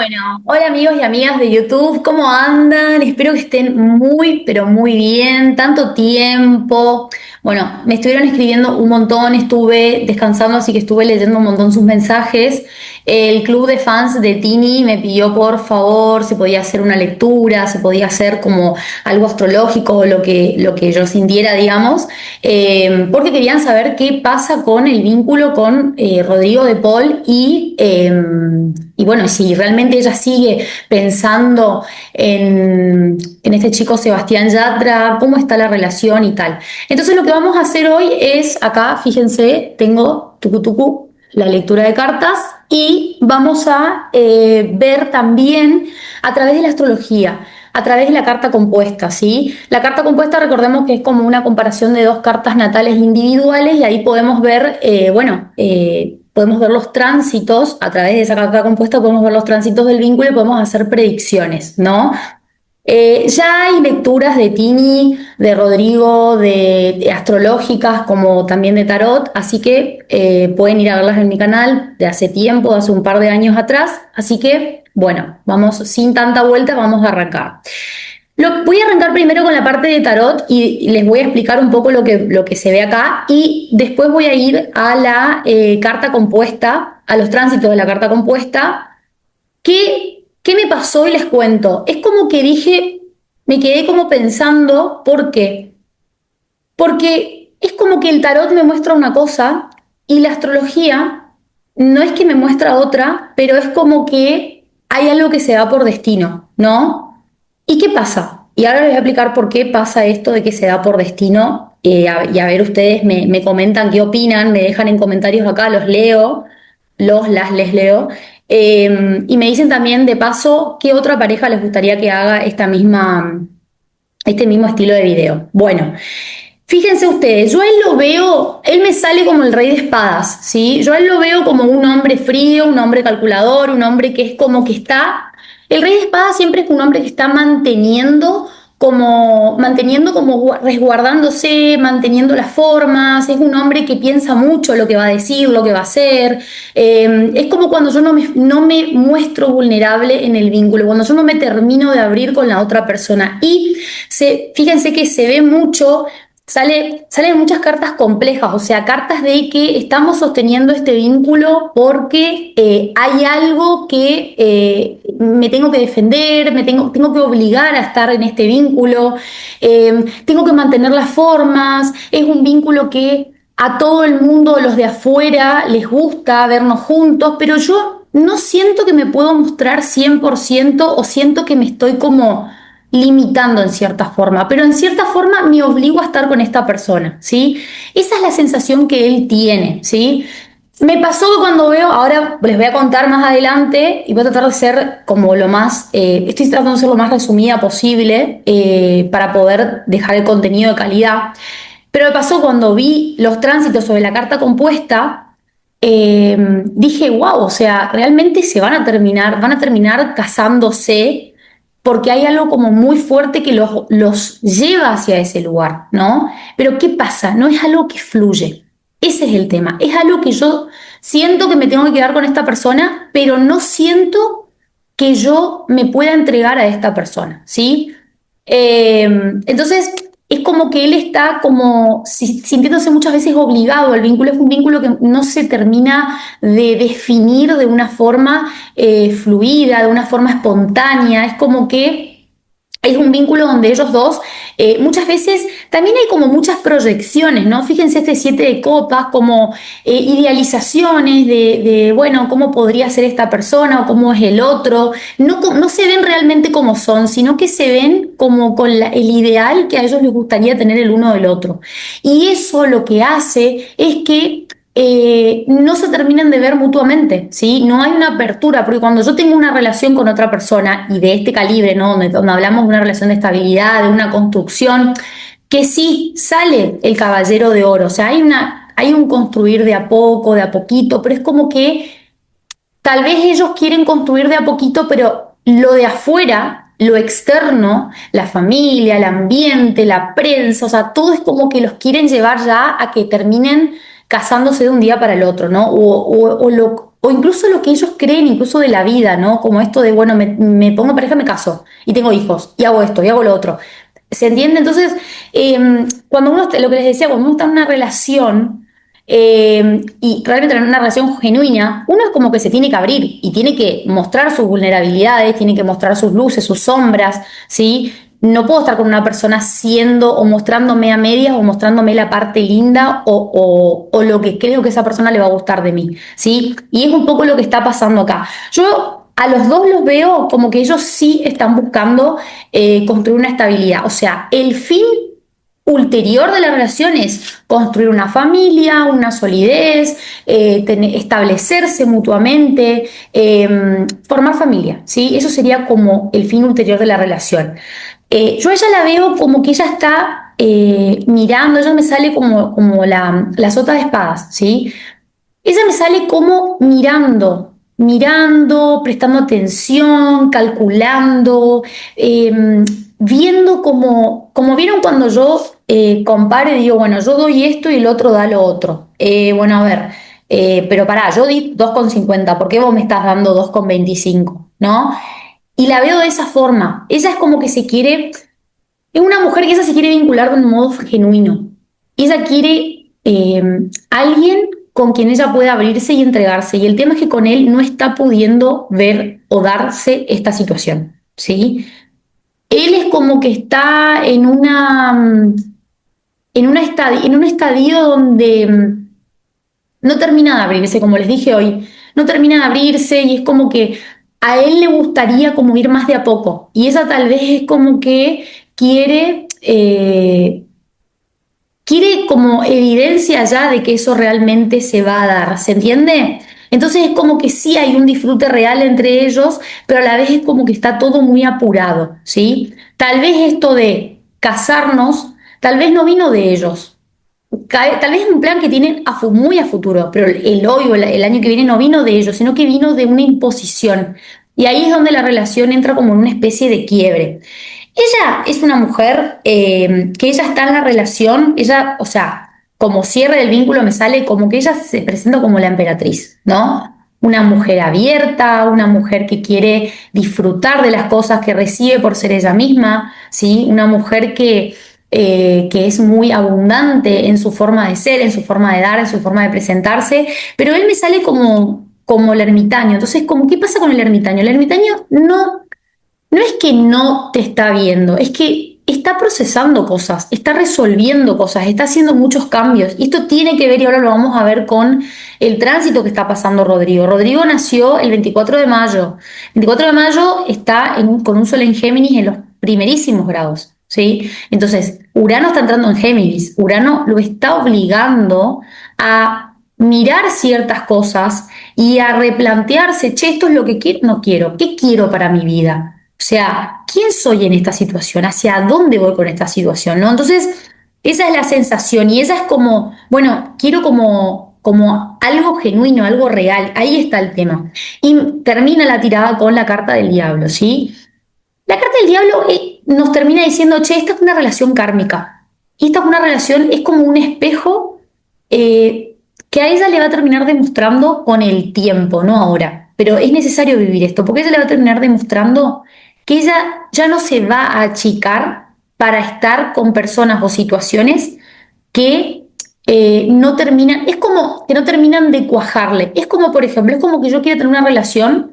Bueno, hola amigos y amigas de YouTube, ¿cómo andan? Espero que estén muy, pero muy bien. Tanto tiempo. Bueno, me estuvieron escribiendo un montón, estuve descansando, así que estuve leyendo un montón sus mensajes. El club de fans de Tini me pidió por favor si podía hacer una lectura, si podía hacer como algo astrológico, lo que yo sintiera, digamos, porque querían saber qué pasa con el vínculo con Rodrigo de Paul y bueno, si realmente ella sigue pensando en este chico Sebastián Yatra, cómo está la relación y tal. Entonces lo que vamos a hacer hoy es, acá, fíjense, tengo tucu la lectura de cartas y vamos a ver también a través de la astrología, a través de la carta compuesta, ¿sí? La carta compuesta, recordemos que es como una comparación de dos cartas natales individuales y ahí podemos ver, podemos ver los tránsitos, a través de esa carta compuesta podemos ver los tránsitos del vínculo y podemos hacer predicciones, ¿no? Ya hay lecturas de Tini, de Rodrigo, de astrológicas, como también de tarot, así que pueden ir a verlas en mi canal de hace tiempo, de hace un par de años atrás. Así que, bueno, vamos sin tanta vuelta, vamos a arrancar. Voy a arrancar primero con la parte de tarot y les voy a explicar un poco lo que se ve acá y después voy a ir a la carta compuesta, a los tránsitos de la carta compuesta. ¿Qué me pasó? Y les cuento. Es como que dije, me quedé como pensando, ¿por qué? Porque es como que el tarot me muestra una cosa y la astrología no es que me muestra otra, pero es como que hay algo que se da por destino, ¿no? ¿Y qué pasa? Y ahora les voy a explicar por qué pasa esto de que se da por destino. Y a ver, ustedes me comentan qué opinan, me dejan en comentarios acá, los leo, les leo. Y me dicen también, de paso, qué otra pareja les gustaría que haga este mismo estilo de video. Bueno, fíjense ustedes, yo a él lo veo, él me sale como el rey de espadas, ¿sí? Yo a él lo veo como un hombre frío, un hombre calculador, un hombre que es como que está. El rey de espadas siempre es un hombre que está manteniendo como resguardándose, manteniendo las formas, es un hombre que piensa mucho lo que va a decir, lo que va a hacer. Es como cuando yo no me muestro vulnerable en el vínculo, cuando yo no me termino de abrir con la otra persona. Y fíjense que se ve mucho. Salen muchas cartas complejas, o sea, cartas de que estamos sosteniendo este vínculo porque hay algo que me tengo que defender, tengo que obligar a estar en este vínculo, tengo que mantener las formas, es un vínculo que a todo el mundo, los de afuera, les gusta vernos juntos, pero yo no siento que me puedo mostrar 100% o siento que me estoy como limitando en cierta forma, pero en cierta forma me obligo a estar con esta persona, ¿sí? Esa es la sensación que él tiene, ¿sí? Me pasó que cuando veo, ahora les voy a contar más adelante y voy a tratar de ser como estoy tratando de ser lo más resumida posible para poder dejar el contenido de calidad, pero me pasó cuando vi los tránsitos sobre la carta compuesta, dije, wow, o sea, realmente van a terminar casándose porque hay algo como muy fuerte que los lleva hacia ese lugar, ¿no? Pero ¿qué pasa? No es algo que fluye. Ese es el tema. Es algo que yo siento que me tengo que quedar con esta persona, pero no siento que yo me pueda entregar a esta persona, ¿sí? Entonces, es como que él está como sintiéndose muchas veces obligado al vínculo. Es un vínculo que no se termina de definir de una forma fluida, de una forma espontánea. Es como que es un vínculo donde ellos dos, muchas veces, también hay como muchas proyecciones, ¿no? Fíjense este 7 de copas, como idealizaciones bueno, cómo podría ser esta persona o cómo es el otro. No se ven realmente como son, sino que se ven como con el ideal que a ellos les gustaría tener el uno del otro. Y eso lo que hace es que no se terminan de ver mutuamente, ¿sí? No hay una apertura, porque cuando yo tengo una relación con otra persona y de este calibre, ¿no? Donde hablamos de una relación de estabilidad, de una construcción, que sí sale el caballero de oro, o sea, hay un construir de a poco, de a poquito, pero es como que tal vez ellos quieren construir de a poquito, pero lo de afuera, lo externo, la familia, el ambiente, la prensa, o sea, todo es como que los quieren llevar ya a que terminen casándose de un día para el otro, ¿no? O incluso lo que ellos creen, incluso de la vida, ¿no? Como esto de, bueno, me pongo pareja, me caso y tengo hijos y hago esto y hago lo otro. ¿Se entiende? Entonces, cuando uno, lo que les decía, cuando uno está en una relación y realmente en una relación genuina, uno es como que se tiene que abrir y tiene que mostrar sus vulnerabilidades, tiene que mostrar sus luces, sus sombras, ¿sí? No puedo estar con una persona siendo o mostrándome a medias o mostrándome la parte linda o lo que creo que esa persona le va a gustar de mí, ¿sí? Y es un poco lo que está pasando acá. Yo a los dos los veo como que ellos sí están buscando construir una estabilidad. O sea, el fin ulterior de la relación es construir una familia, una solidez, establecerse mutuamente, formar familia, ¿sí? Eso sería como el fin ulterior de la relación. Yo a ella la veo como que ella está mirando, ella me sale como la sota de espadas, ¿sí? Ella me sale como mirando, prestando atención, calculando, viendo como vieron cuando yo comparo y digo, bueno, yo doy esto y el otro da lo otro. Bueno, a ver, pero pará, yo di 2,50, ¿por qué vos me estás dando 2,25? ¿No? Y la veo de esa forma. Ella es como que se quiere, es una mujer que ella se quiere vincular de un modo genuino. Ella quiere alguien con quien ella pueda abrirse y entregarse. Y el tema es que con él no está pudiendo ver o darse esta situación, ¿sí? Él es como que está en un estadio donde no termina de abrirse, como les dije hoy, no termina de abrirse y es como que a él le gustaría como ir más de a poco. Y esa tal vez es como que quiere como evidencia ya de que eso realmente se va a dar, ¿se entiende? Entonces es como que sí hay un disfrute real entre ellos, pero a la vez es como que está todo muy apurado, ¿sí? Tal vez esto de casarnos, tal vez no vino de ellos. Tal vez es un plan que tienen muy a futuro, pero el hoy o el año que viene no vino de ellos, sino que vino de una imposición. Y ahí es donde la relación entra como en una especie de quiebre. Ella es una mujer que ella está en la relación, ella, o sea, como cierre del vínculo me sale como que ella se presenta como la emperatriz, ¿no? Una mujer abierta, una mujer que quiere disfrutar de las cosas que recibe por ser ella misma, ¿sí? Una mujer que es muy abundante en su forma de ser, en su forma de dar, en su forma de presentarse, pero él me sale como el ermitaño. Entonces, como, ¿qué pasa con el ermitaño? El ermitaño no es que no te está viendo, es que está procesando cosas, está resolviendo cosas, está haciendo muchos cambios. Y esto tiene que ver, y ahora lo vamos a ver con el tránsito que está pasando Rodrigo. Rodrigo nació el 24 de mayo. El 24 de mayo está con un sol en Géminis en los primerísimos grados, ¿sí? Entonces, Urano está entrando en Géminis. Urano lo está obligando a mirar ciertas cosas y a replantearse, che, esto es lo que quiero, no quiero, ¿qué quiero para mi vida? O sea, ¿quién soy en esta situación? ¿Hacia dónde voy con esta situación? ¿No? Entonces, esa es la sensación y esa es como, bueno, quiero como algo genuino, algo real. Ahí está el tema. Y termina la tirada con la carta del diablo, ¿sí? La carta del diablo nos termina diciendo, che, esta es una relación kármica. Y esta es una relación, es como un espejo que a ella le va a terminar demostrando con el tiempo, no ahora. Pero es necesario vivir esto, porque ella le va a terminar demostrando que ella ya no se va a achicar para estar con personas o situaciones que no terminan, es como que no terminan de cuajarle. Es como, por ejemplo, es como que yo quiera tener una relación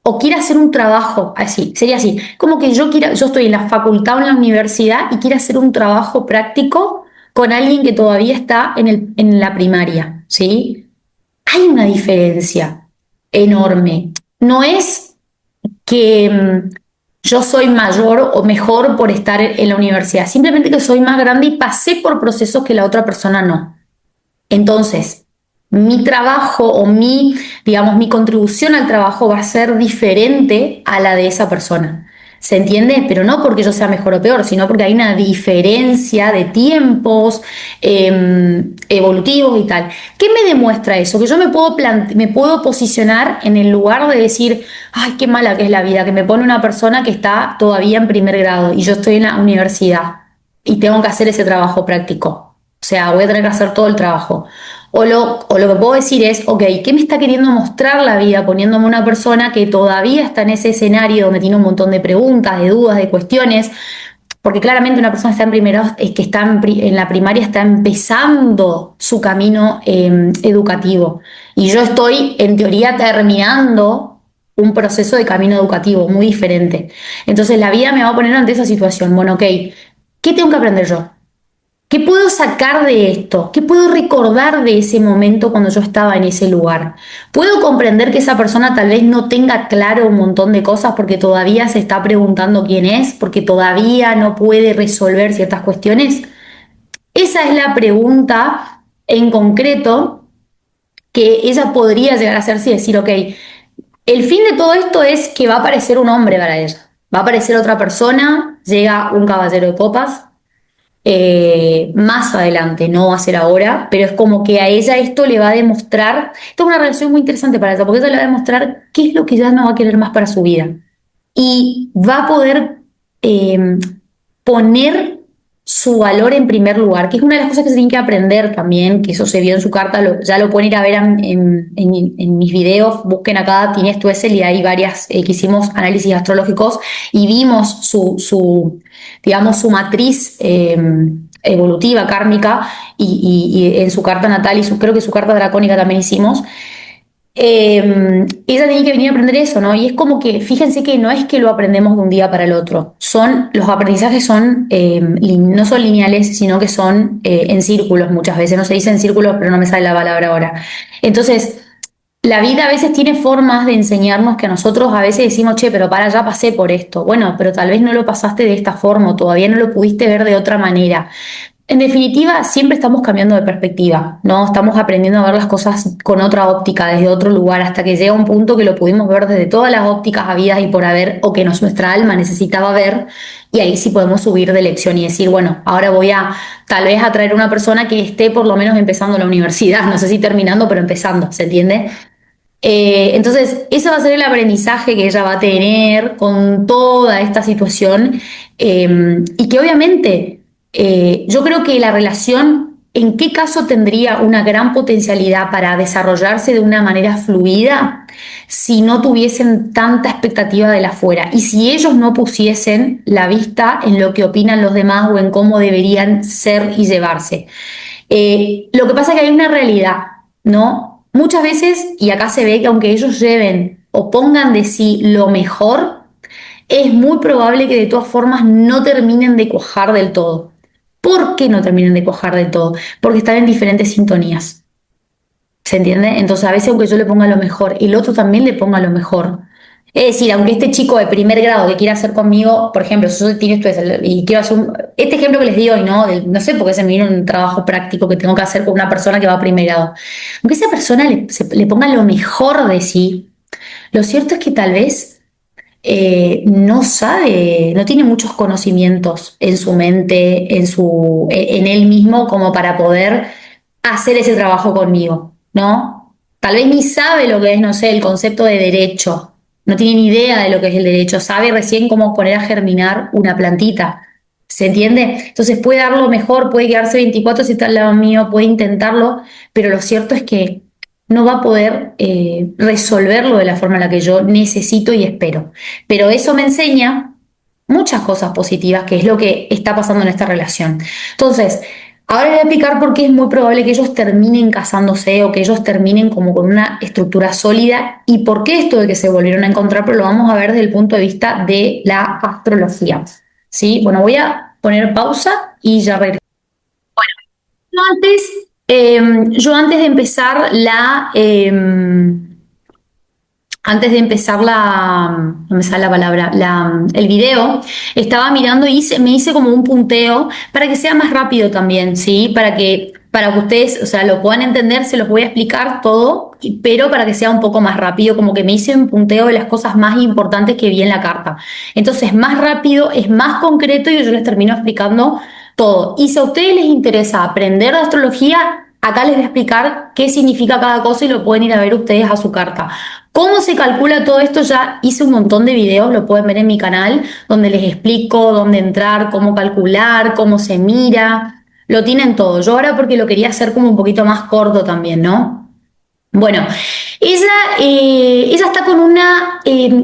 o quiera hacer un trabajo, así, sería así, como que yo estoy en la facultad o en la universidad y quiero hacer un trabajo práctico con alguien que todavía está en la primaria, ¿sí? Hay una diferencia enorme. No es que yo soy mayor o mejor por estar en la universidad, simplemente que soy más grande y pasé por procesos que la otra persona no. Entonces, mi trabajo o digamos, mi contribución al trabajo va a ser diferente a la de esa persona. ¿Se entiende? Pero no porque yo sea mejor o peor, sino porque hay una diferencia de tiempos evolutivos y tal. ¿Qué me demuestra eso? Que yo me puedo posicionar en el lugar de decir, ay, qué mala que es la vida, que me pone una persona que está todavía en primer grado y yo estoy en la universidad y tengo que hacer ese trabajo práctico. O sea, voy a tener que hacer todo el trabajo. O lo que puedo decir es, ok, ¿qué me está queriendo mostrar la vida poniéndome una persona que todavía está en ese escenario donde tiene un montón de preguntas, de dudas, de cuestiones? Porque claramente una persona está en primero, que está en la primaria está empezando su camino educativo. Y yo estoy, en teoría, terminando un proceso de camino educativo muy diferente. Entonces la vida me va a poner ante esa situación. Bueno, ok, ¿qué tengo que aprender yo? ¿Qué puedo sacar de esto? ¿Qué puedo recordar de ese momento cuando yo estaba en ese lugar? ¿Puedo comprender que esa persona tal vez no tenga claro un montón de cosas porque todavía se está preguntando quién es, porque todavía no puede resolver ciertas cuestiones? Esa es la pregunta en concreto que ella podría llegar a hacerse y decir, ok, el fin de todo esto es que va a aparecer un hombre para ella. Va a aparecer otra persona, llega un caballero de copas, más adelante, no va a ser ahora, pero es como que a ella esto le va a demostrar, esto es una relación muy interesante para ella, porque ella le va a demostrar qué es lo que ella no va a querer más para su vida. Y va a poder eh, poner su valor en primer lugar, que es una de las cosas que se tiene que aprender también, que eso se vio en su carta, ya lo pueden ir a ver en mis videos, busquen acá Tinés Tuesel y hay varias que hicimos análisis astrológicos y vimos digamos, su matriz evolutiva, kármica, y en su carta natal y creo que su carta dracónica también hicimos. Ella tiene que venir a aprender eso, ¿no? Y es como que, fíjense que no es que lo aprendemos de un día para el otro, los aprendizajes son, no son lineales, sino que son en círculos muchas veces, no se dice en círculos, pero no me sale la palabra ahora. Entonces, la vida a veces tiene formas de enseñarnos que a nosotros a veces decimos, che, pero para, ya pasé por esto. Bueno, pero tal vez no lo pasaste de esta forma, o todavía no lo pudiste ver de otra manera. En definitiva, siempre estamos cambiando de perspectiva, ¿no? Estamos aprendiendo a ver las cosas con otra óptica, desde otro lugar, hasta que llega un punto que lo pudimos ver desde todas las ópticas habidas y por haber, o que nuestra alma necesitaba ver, y ahí sí podemos subir de lección y decir, bueno, ahora voy a tal vez atraer a una persona que esté por lo menos empezando la universidad, no sé si terminando, pero empezando, ¿se entiende? Entonces, ese va a ser el aprendizaje que ella va a tener con toda esta situación y que obviamente yo creo que la relación, en qué caso tendría una gran potencialidad para desarrollarse de una manera fluida si no tuviesen tanta expectativa de la afuera y si ellos no pusiesen la vista en lo que opinan los demás o en cómo deberían ser y llevarse. Lo que pasa es que hay una realidad, ¿no? Muchas veces, y acá se ve que aunque ellos lleven o pongan de sí lo mejor, es muy probable que de todas formas no terminen de cuajar del todo. ¿Por qué no terminen de cuajar del todo? Porque están en diferentes sintonías. ¿Se entiende? Entonces, a veces, aunque yo le ponga lo mejor y el otro también le ponga lo mejor. Es decir, aunque este chico de primer grado que quiera hacer conmigo, por ejemplo, si yo tengo esto y quiero hacer este ejemplo que les digo hoy, ¿no? No sé por qué se me viene un trabajo práctico que tengo que hacer con una persona que va a primer grado. Aunque esa persona le ponga lo mejor de sí, lo cierto es que tal vez no sabe, no tiene muchos conocimientos en su mente, en él mismo, como para poder hacer ese trabajo conmigo, ¿no? Tal vez ni sabe lo que es, no sé, el concepto de derecho, no tiene ni idea de lo que es el derecho, sabe recién cómo poner a germinar una plantita, ¿se entiende? Entonces puede dar lo mejor, puede quedarse 24 si está al lado mío, puede intentarlo, pero lo cierto es que no va a poder resolverlo de la forma en la que yo necesito y espero. Pero eso me enseña muchas cosas positivas, que es lo que está pasando en esta relación. Entonces, ahora les voy a explicar por qué es muy probable que ellos terminen casándose o que ellos terminen como con una estructura sólida y por qué esto de que se volvieron a encontrar, pero lo vamos a ver desde el punto de vista de la astrología. ¿Sí? Bueno, voy a poner pausa y ya regreso. Yo antes, yo antes de empezar no me sale la palabra, el video, estaba mirando y me hice como un punteo para que sea más rápido también, ¿sí? Para que ustedes, o sea, lo puedan entender, se los voy a explicar todo, pero para que sea un poco más rápido, como que me hice un punteo de las cosas más importantes que vi en la carta. Entonces, más rápido, es más concreto y yo les termino explicando todo. Y si a ustedes les interesa aprender de astrología, acá les voy a explicar qué significa cada cosa y lo pueden ir a ver ustedes a su carta. ¿Cómo se calcula todo esto? Ya hice un montón de videos, lo pueden ver en mi canal, donde les explico dónde entrar, cómo calcular, cómo se mira. lo tienen todo. Yo ahora porque lo quería hacer como un poquito más corto también, ¿no? Bueno, ella está con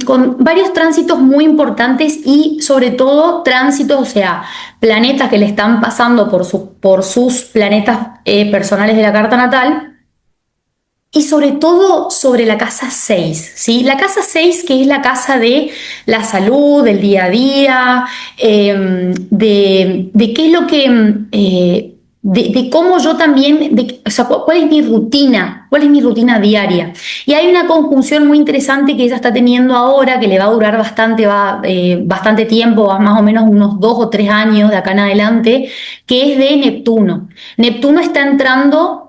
con varios tránsitos muy importantes y sobre todo tránsitos, o sea, planetas que le están pasando por sus planetas personales de la carta natal. Y sobre todo sobre la casa 6, ¿sí? La casa 6 que es la casa de la salud, del día a día, de qué es lo que, de cómo yo también, o sea, cuál es mi rutina diaria. Y hay una conjunción muy interesante que ella está teniendo ahora, que le va a durar bastante tiempo, más o menos unos 2 o 3 años de acá en adelante, que es de Neptuno. Neptuno está entrando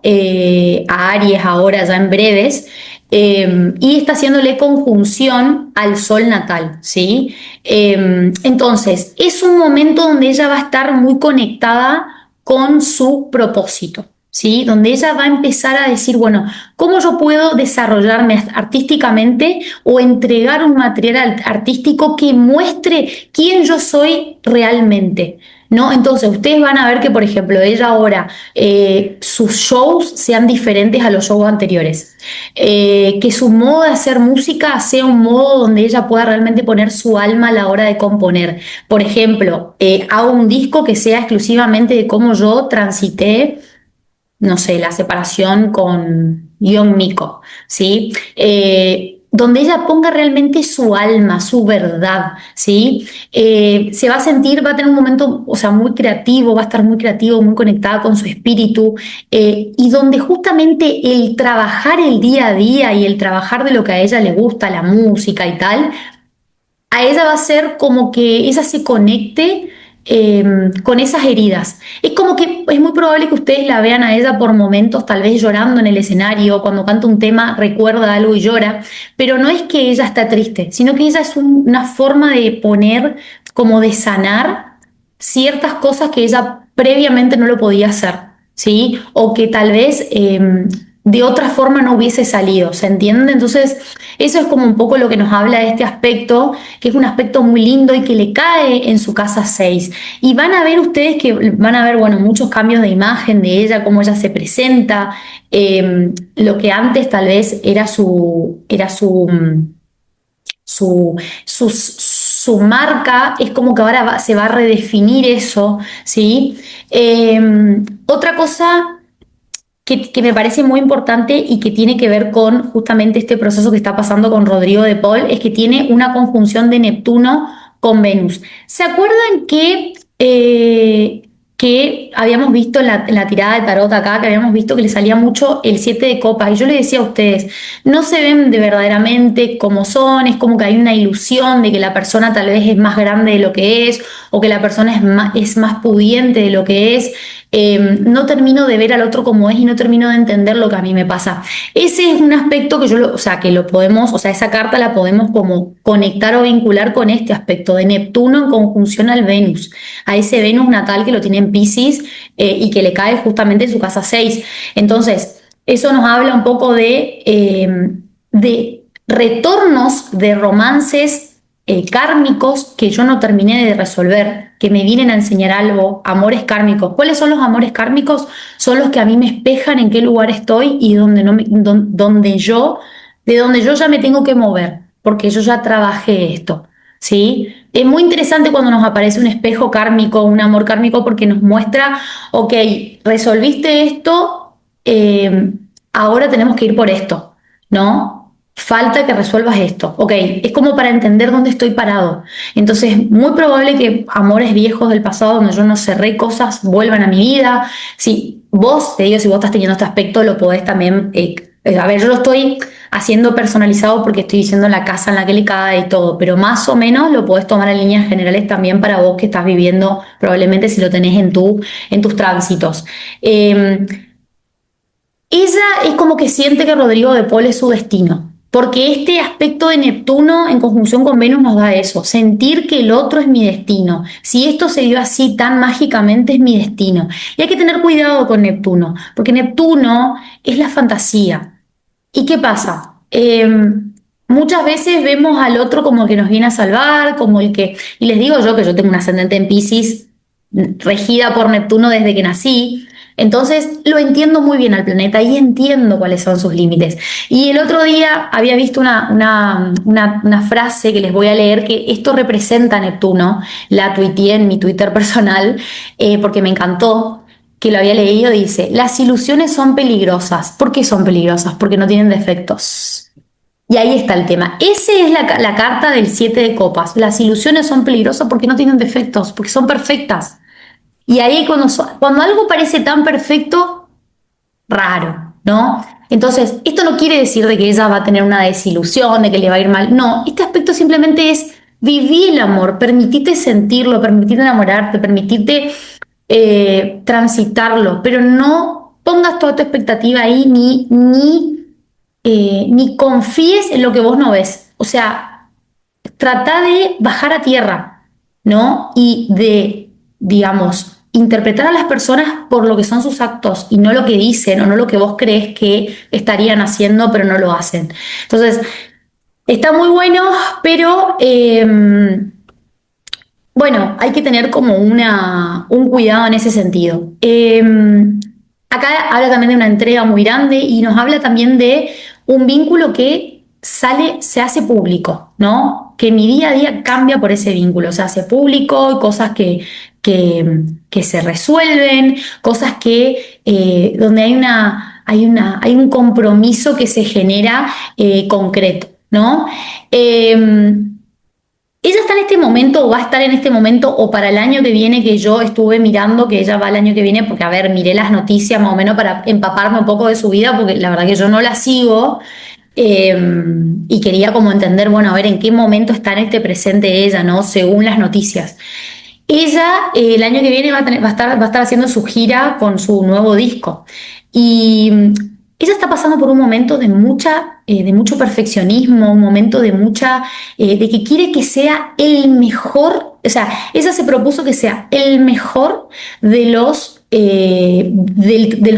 a Aries ahora, ya en breves, y está haciéndole conjunción al Sol natal, ¿sí? Entonces, es un momento donde ella va a estar muy conectada con su propósito, ¿sí? Donde ella va a empezar a decir, bueno, ¿cómo yo puedo desarrollarme artísticamente o entregar un material artístico que muestre quién yo soy realmente? ¿No? Entonces, ustedes van a ver que, por ejemplo, ella ahora, sus shows sean diferentes a los shows anteriores. Que su modo de hacer música sea un modo donde ella pueda realmente poner su alma a la hora de componer. Por ejemplo, hago un disco que sea exclusivamente de cómo yo transité, no sé, la separación con Yon Miko, ¿sí? Donde ella ponga realmente su alma, su verdad, ¿sí? Se va a sentir, va a tener un momento, o sea, muy creativo, va a estar muy creativo, muy conectada con su espíritu, y donde justamente el trabajar el día a día y el trabajar de lo que a ella le gusta, la música y tal, a ella va a ser como que ella se conecte con esas heridas. Es como que es muy probable que ustedes la vean a ella por momentos, tal vez llorando en el escenario, cuando canta un tema recuerda algo y llora, pero no es que ella está triste, sino que ella es una forma de poner, como de sanar ciertas cosas que ella previamente no lo podía hacer, ¿sí? O que tal vez de otra forma no hubiese salido, ¿se entiende? Entonces, eso es como un poco lo que nos habla de este aspecto, que es un aspecto muy lindo y que le cae en su casa 6. Y van a ver ustedes que van a ver, bueno, muchos cambios de imagen de ella, cómo ella se presenta, lo que antes tal vez su, su marca, es como que ahora se va a redefinir eso, ¿sí? Otra cosa que me parece muy importante y que tiene que ver con justamente este proceso que está pasando con Rodrigo de Paul, es que tiene una conjunción de Neptuno con Venus. ¿Se acuerdan que habíamos visto en la tirada de tarot acá, que habíamos visto que le salía mucho el 7 de copas? Y yo les decía a ustedes, no se ven de verdaderamente como son, es como que hay una ilusión de que la persona tal vez es más grande de lo que es, o que la persona es más pudiente de lo que es. No termino de ver al otro como es y no termino de entender lo que a mí me pasa. Ese es un aspecto que o sea, que lo podemos, o sea, esa carta la podemos como conectar o vincular con este aspecto de Neptuno en conjunción al Venus, a ese Venus natal que lo tiene en Piscis, y que le cae justamente en su casa 6. Entonces, eso nos habla un poco de retornos de romances kármicos que yo no terminé de resolver, que me vienen a enseñar algo, amores kármicos. ¿Cuáles son los amores kármicos? Son los que a mí me espejan en qué lugar estoy y de donde yo ya me tengo que mover, porque yo ya trabajé esto, ¿sí? Es muy interesante cuando nos aparece un espejo kármico, un amor kármico, porque nos muestra, ok, resolviste esto, ahora tenemos que ir por esto, ¿no? Falta que resuelvas esto. Ok, es como para entender dónde estoy parado. Entonces, muy probable que amores viejos del pasado donde yo no cerré cosas vuelvan a mi vida. Si vos, te digo, si vos estás teniendo este aspecto, lo podés también. A ver, yo lo estoy haciendo personalizado porque estoy diciendo la casa en la que le cae y todo, pero más o menos lo podés tomar en líneas generales también para vos que estás viviendo, probablemente si lo tenés en tus tránsitos. Ella es como que siente que Rodrigo de Paul es su destino, porque este aspecto de Neptuno en conjunción con Venus nos da eso, sentir que el otro es mi destino. Si esto se dio así tan mágicamente es mi destino. Y hay que tener cuidado con Neptuno, porque Neptuno es la fantasía. ¿Y qué pasa? Muchas veces vemos al otro como el que nos viene a salvar, como el que, y les digo yo que yo tengo un ascendente en Piscis, regida por Neptuno desde que nací. Entonces lo entiendo muy bien al planeta y entiendo cuáles son sus límites. Y el otro día había visto una frase que les voy a leer, que esto representa a Neptuno, la tuiteé en mi Twitter personal, porque me encantó, que lo había leído. Dice: las ilusiones son peligrosas. ¿Por qué son peligrosas? Porque no tienen defectos. Y ahí está el tema. Esa es la carta del 7 de copas. Las ilusiones son peligrosas porque no tienen defectos, porque son perfectas. Y ahí cuando algo parece tan perfecto, raro, ¿no? Entonces, esto no quiere decir de que ella va a tener una desilusión, de que le va a ir mal. No, este aspecto simplemente es vivir el amor, permitirte sentirlo, permitirte enamorarte, permitirte transitarlo, pero no pongas toda tu expectativa ahí ni confíes en lo que vos no ves. O sea, trata de bajar a tierra, ¿no? Y de, digamos, interpretar a las personas por lo que son sus actos y no lo que dicen o no lo que vos crees que estarían haciendo, pero no lo hacen. Entonces, está muy bueno, pero bueno, hay que tener como un cuidado en ese sentido. Acá habla también de una entrega muy grande y nos habla también de un vínculo que se hace público, ¿no? Que mi día a día cambia por ese vínculo, se hace público, cosas que se resuelven, cosas donde hay un compromiso que se genera concreto, ¿no? Ella está en este momento o va a estar en este momento o para el año que viene, que yo estuve mirando que ella va el año que viene, porque a ver, miré las noticias más o menos para empaparme un poco de su vida, porque la verdad que yo no la sigo, eh, y quería como entender, bueno, a ver en qué momento está en este presente ella, ¿no? Según las noticias. Ella el año que viene va a estar haciendo su gira con su nuevo disco. Y ella está pasando por un momento de mucho perfeccionismo, un momento de que quiere que sea el mejor. O sea, ella se propuso que sea el mejor de los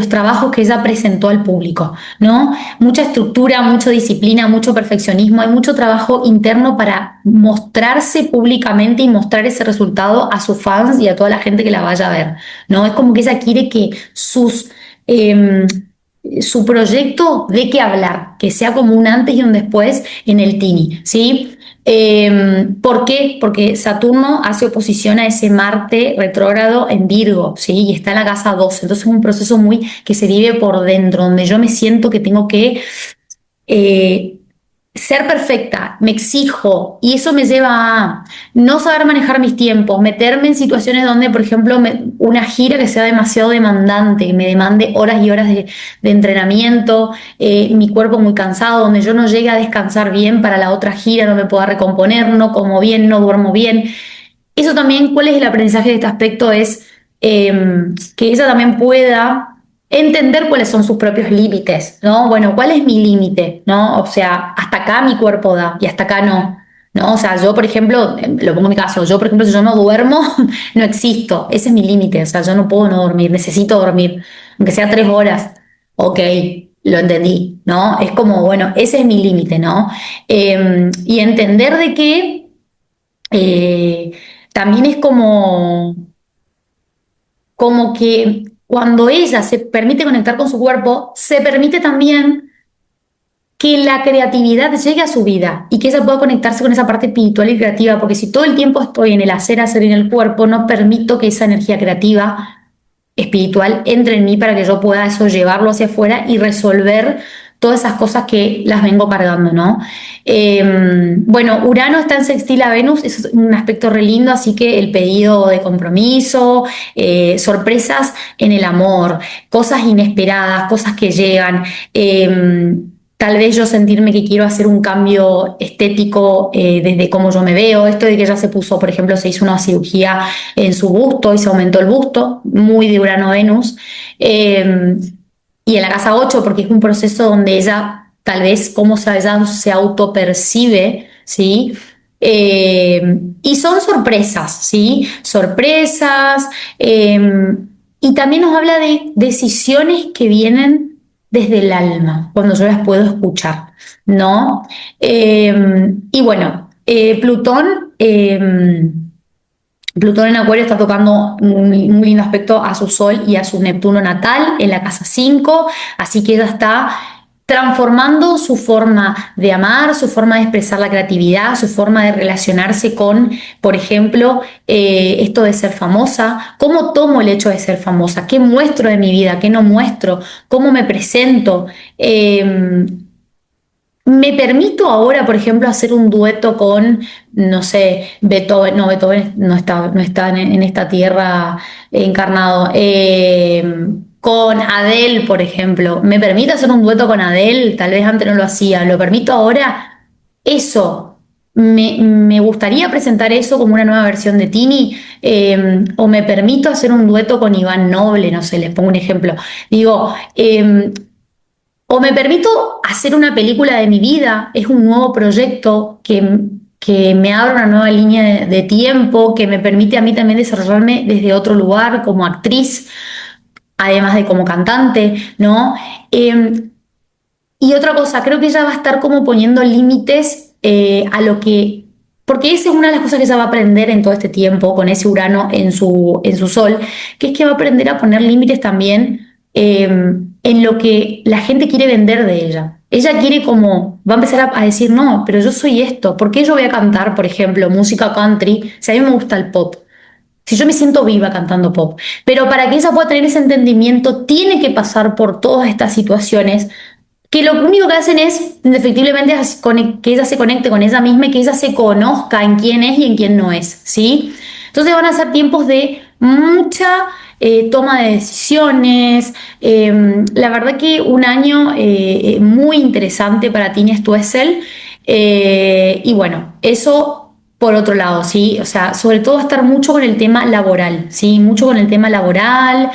trabajos que ella presentó al público, ¿no? Mucha estructura, mucha disciplina, mucho perfeccionismo, hay mucho trabajo interno para mostrarse públicamente y mostrar ese resultado a sus fans y a toda la gente que la vaya a ver, ¿no? Es como que ella quiere que su proyecto dé que hablar, que sea como un antes y un después en el Tini, ¿sí? ¿Por qué? Porque Saturno hace oposición a ese Marte retrógrado en Virgo, ¿sí? Y está en la casa 12, entonces es un proceso muy que se vive por dentro, donde yo me siento que tengo que eh, ser perfecta, me exijo, y eso me lleva a no saber manejar mis tiempos, meterme en situaciones donde, por ejemplo, una gira que sea demasiado demandante, que me demande horas y horas de entrenamiento, mi cuerpo muy cansado, donde yo no llegue a descansar bien para la otra gira, no me pueda recomponer, no como bien, no duermo bien. Eso también, ¿cuál es el aprendizaje de este aspecto? Es que ella también pueda entender cuáles son sus propios límites, ¿no? Bueno, ¿cuál es mi límite? ¿No? O sea, hasta acá mi cuerpo da y hasta acá no. ¿No? O sea, yo, por ejemplo, lo pongo en mi caso, yo, por ejemplo, si yo no duermo, no existo. Ese es mi límite. O sea, yo no puedo no dormir, necesito dormir, aunque sea 3 horas. Ok, lo entendí, ¿no? Es como, bueno, ese es mi límite, ¿no? Y entender de que eh, también es como que cuando ella se permite conectar con su cuerpo, se permite también que la creatividad llegue a su vida y que ella pueda conectarse con esa parte espiritual y creativa, porque si todo el tiempo estoy en el hacer en el cuerpo, no permito que esa energía creativa espiritual entre en mí para que yo pueda eso llevarlo hacia afuera y resolver todas esas cosas que las vengo cargando, ¿no? Bueno, Urano está en sextil a Venus, es un aspecto re lindo, así que el pedido de compromiso, sorpresas en el amor, cosas inesperadas, cosas que llegan. Tal vez yo sentirme que quiero hacer un cambio estético desde cómo yo me veo, esto de que ella se puso, por ejemplo, se hizo una cirugía en su busto y se aumentó el busto, muy de Urano-Venus, y en la casa 8 porque es un proceso donde ella, tal vez, como ella se autopercibe, ¿sí? Y son sorpresas, ¿sí? Sorpresas, y también nos habla de decisiones que vienen desde el alma, cuando yo las puedo escuchar, ¿no? Y bueno, Plutón Plutón en Acuario está tocando un lindo aspecto a su Sol y a su Neptuno natal en la casa 5, así que ella está transformando su forma de amar, su forma de expresar la creatividad, su forma de relacionarse con, por ejemplo, esto de ser famosa, cómo tomo el hecho de ser famosa, qué muestro de mi vida, qué no muestro, cómo me presento. Me permito ahora, por ejemplo, hacer un dueto con, no sé, Beethoven, no, Beethoven no está en esta tierra encarnado, con Adele, por ejemplo. ¿Me permito hacer un dueto con Adele? Tal vez antes no lo hacía, ¿lo permito ahora? Eso, me gustaría presentar eso como una nueva versión de Tini, o me permito hacer un dueto con Iván Noble, no sé, les pongo un ejemplo. Digo, o me permito hacer una película de mi vida, es un nuevo proyecto que me abre una nueva línea de tiempo, que me permite a mí también desarrollarme desde otro lugar como actriz, además de como cantante, ¿no? Y otra cosa, creo que ella va a estar como poniendo límites a lo que... Porque esa es una de las cosas que ella va a aprender en todo este tiempo con ese Urano en su Sol, que es que va a aprender a poner límites también en lo que la gente quiere vender de ella. Ella quiere como, va a empezar a decir, no, pero yo soy esto, ¿por qué yo voy a cantar, por ejemplo, música country si a mí me gusta el pop? Si yo me siento viva cantando pop. Pero para que ella pueda tener ese entendimiento, tiene que pasar por todas estas situaciones que lo único que hacen es, indefectiblemente, que ella se conecte con ella misma y que ella se conozca en quién es y en quién no es, ¿sí? Entonces van a ser tiempos de mucha toma de decisiones. La verdad que un año muy interesante para Tini Stoessel. Y bueno, eso por otro lado, ¿sí? O sea, sobre todo estar mucho con el tema laboral, ¿sí? Mucho con el tema laboral,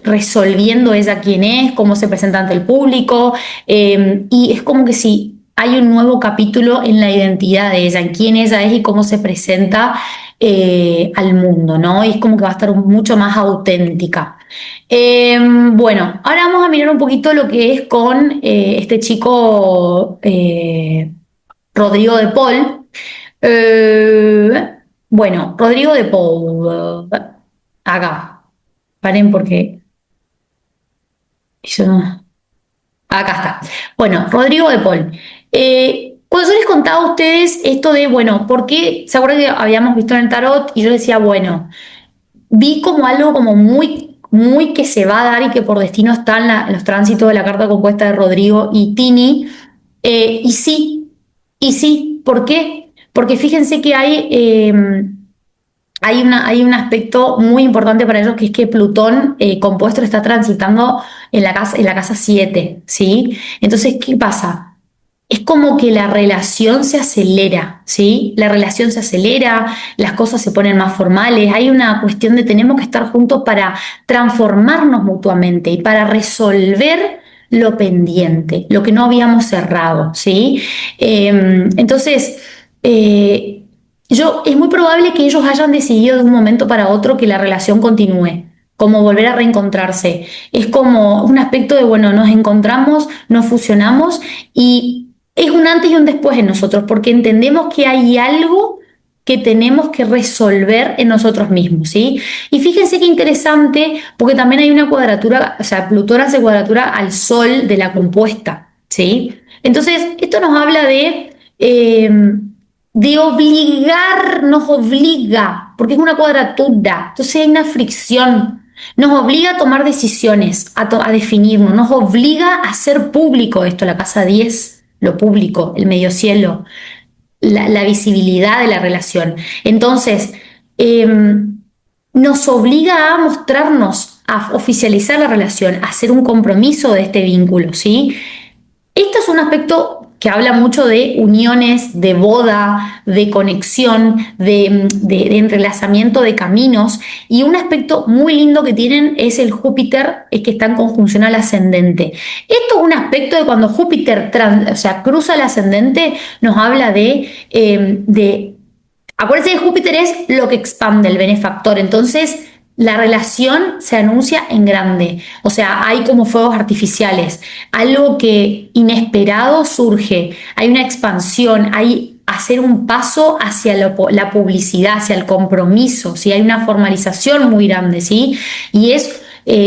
resolviendo ella quién es, cómo se presenta ante el público, y es como que si hay un nuevo capítulo en la identidad de ella, en quién ella es y cómo se presenta al mundo, ¿no? Y es como que va a estar mucho más auténtica. Bueno, ahora vamos a mirar un poquito lo que es con este chico Rodrigo de Paul. Bueno, Rodrigo de Paul, acá, paren porque yo acá está. Bueno, Rodrigo de Paul. Cuando yo les contaba a ustedes esto de, bueno, ¿por qué? ¿Se acuerdan que habíamos visto en el tarot? Y yo decía, bueno, vi como algo como muy, muy que se va a dar y que por destino está en los tránsitos de la carta compuesta de Rodrigo y Tini. Y sí, ¿por qué? Porque fíjense que hay un aspecto muy importante para ellos, que es que Plutón compuesto está transitando en la casa 7, ¿sí? Entonces, ¿qué pasa? Es como que la relación se acelera, ¿sí? La relación se acelera, las cosas se ponen más formales, hay una cuestión de tenemos que estar juntos para transformarnos mutuamente y para resolver lo pendiente, lo que no habíamos cerrado, ¿sí? Entonces, es muy probable que ellos hayan decidido de un momento para otro que la relación continúe, como volver a reencontrarse. Es como un aspecto de, bueno, nos encontramos, nos fusionamos y es un antes y un después en nosotros, porque entendemos que hay algo que tenemos que resolver en nosotros mismos, ¿sí? Y fíjense qué interesante, porque también hay una cuadratura, o sea, Plutón hace cuadratura al Sol de la compuesta, ¿sí? Entonces, esto nos habla de obligar, nos obliga, porque es una cuadratura, entonces hay una fricción, nos obliga a tomar decisiones, a definirnos, nos obliga a hacer público esto, la casa 10, lo público, el medio cielo, la visibilidad de la relación. Entonces, nos obliga a mostrarnos, a oficializar la relación, a hacer un compromiso de este vínculo, ¿sí? Esto es un aspecto que habla mucho de uniones, de boda, de conexión, de entrelazamiento de caminos, y un aspecto muy lindo que tienen es el Júpiter, es que está en conjunción al ascendente. Esto es un aspecto de cuando Júpiter o sea, cruza el ascendente, nos habla de acuérdense que Júpiter es lo que expande, el benefactor. Entonces, la relación se anuncia en grande. O sea, hay como fuegos artificiales. Algo que inesperado surge. Hay una expansión, hay hacer un paso hacia la publicidad, hacia el compromiso, ¿sí? Hay una formalización muy grande, ¿sí? Y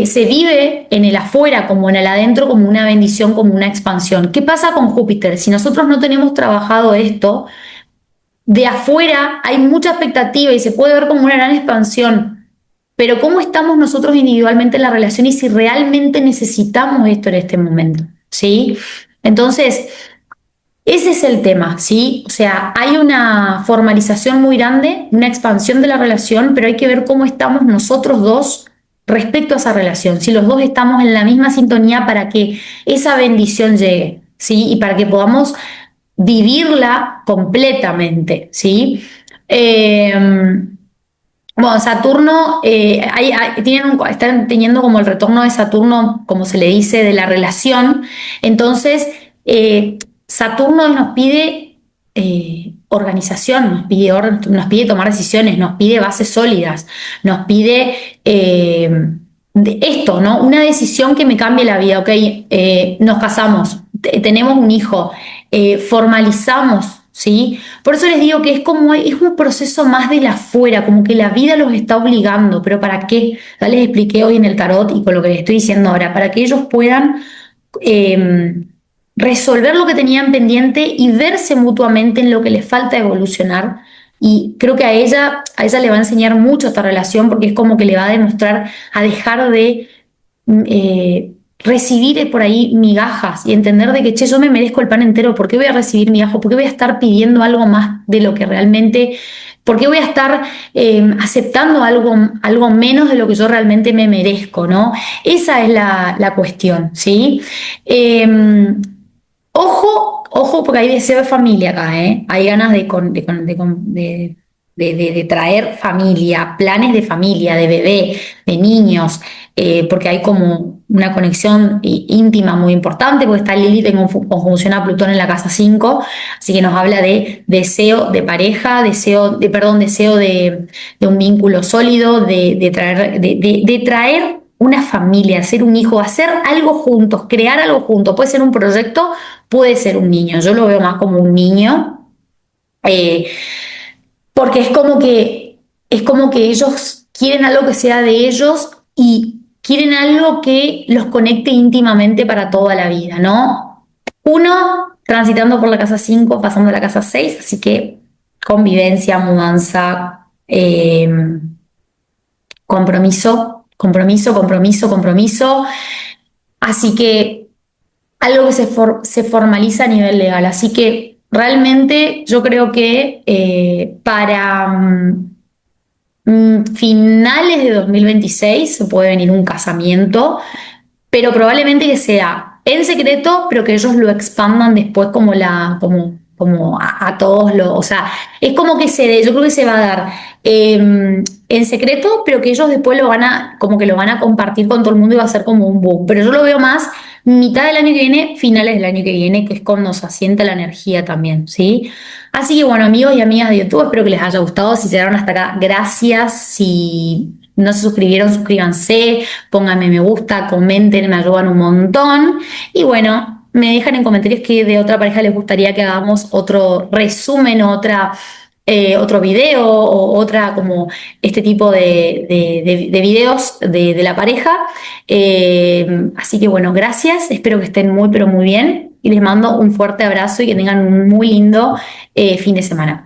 se vive en el afuera como en el adentro como una bendición, como una expansión. ¿Qué pasa con Júpiter? Si nosotros no tenemos trabajado esto, de afuera hay mucha expectativa y se puede ver como una gran expansión, pero ¿cómo estamos nosotros individualmente en la relación y si realmente necesitamos esto en este momento? ¿Sí? Entonces, ese es el tema, ¿sí? O sea, hay una formalización muy grande, una expansión de la relación, pero hay que ver cómo estamos nosotros dos respecto a esa relación, si los dos estamos en la misma sintonía para que esa bendición llegue, ¿sí? Y para que podamos vivirla completamente, ¿sí? Bueno, Saturno, están teniendo como el retorno de Saturno, como se le dice, de la relación. Entonces, Saturno nos pide organización, nos pide tomar decisiones, nos pide bases sólidas, nos pide esto, ¿no? Una decisión que me cambie la vida, ¿ok? Nos casamos, tenemos un hijo, formalizamos, ¿sí? Por eso les digo que es un proceso más de la afuera, como que la vida los está obligando, pero ¿para qué? Ya les expliqué hoy en el tarot y con lo que les estoy diciendo ahora, para que ellos puedan resolver lo que tenían pendiente y verse mutuamente en lo que les falta evolucionar. Y creo que a ella le va a enseñar mucho esta relación porque es como que le va a demostrar a dejar de recibir por ahí migajas y entender de que, che, yo me merezco el pan entero, ¿por qué voy a recibir migajas? ¿Por qué voy a estar pidiendo algo más de lo que realmente, por qué voy a estar aceptando algo menos de lo que yo realmente me merezco, ¿no? Esa es la cuestión, ¿sí? Ojo, porque hay deseo de familia acá, ¿eh? Hay ganas de traer familia, planes de familia, de bebé, de niños, porque hay como una conexión íntima muy importante, porque está Lilith en conjunción a Plutón en la casa 5, así que nos habla de deseo de pareja, deseo de un vínculo sólido, de traer una familia, hacer un hijo, hacer algo juntos, crear algo juntos. Puede ser un proyecto, puede ser un niño. Yo lo veo más como un niño, eh, porque es como que ellos quieren algo que sea de ellos y quieren algo que los conecte íntimamente para toda la vida, ¿no? Uno transitando por la casa 5, pasando a la casa 6, así que convivencia, mudanza, compromiso. Así que algo que se formaliza a nivel legal. Así que realmente yo creo que para finales de 2026 se puede venir un casamiento, pero probablemente que sea en secreto, pero que ellos lo expandan después como a todos o sea, es como que yo creo que se va a dar en secreto, pero que ellos después como que lo van a compartir con todo el mundo y va a ser como un boom. Pero yo lo veo más mitad del año que viene, finales del año que viene, que es cuando se asienta la energía también, ¿sí? Así que bueno, amigos y amigas de YouTube, espero que les haya gustado. Si llegaron hasta acá, gracias. Si no se suscribieron, suscríbanse, pónganme me gusta, comenten, me ayudan un montón. Y bueno, me dejan en comentarios que de otra pareja les gustaría que hagamos otro resumen o otro video o otra como este tipo de videos de la pareja. Así que bueno, gracias, espero que estén muy pero muy bien y les mando un fuerte abrazo y que tengan un muy lindo fin de semana.